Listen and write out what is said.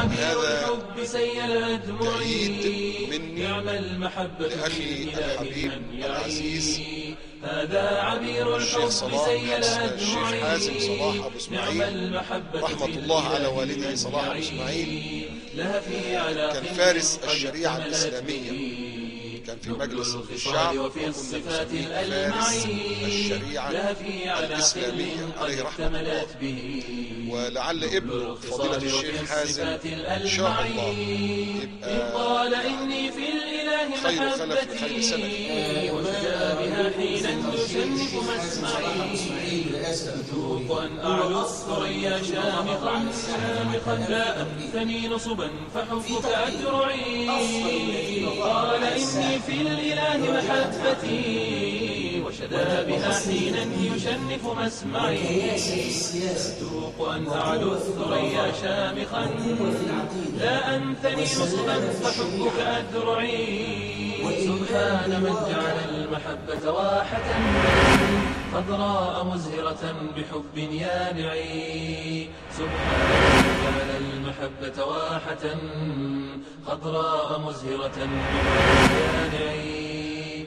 هذا تعيد مني لأخي الحبيب العزيز هذا عبير الشيخ صلاح الشيخ حازم صلاح أبو إسماعيل رحمة الله على والده صلاح أبو إسماعيل. كان فارس الشريعة الإسلامية، كان في مجلس الشعب وكنا نسميه فارس الشريعة الإسلامية عليه رحمة الله. ولعل ابنه فضيلة الشيخ حازم إن شاء الله يبقى خير خلف لخير سلف. أعلو الثريا شامخا لا أمثني نصبا فحبك أدرعي. قال إني في الإله محبتي وشدا بها حينا يشنف مسمعي. أتوق أن أعلو الثريا شامخا لا أنثني نصبا فحبك أدرعي. سبحان من جعل المحبة واحة خضراء مزهرة بحب يانعي. سبحان من جعل المحبة واحة خضراء مزهرة بحب يانعي.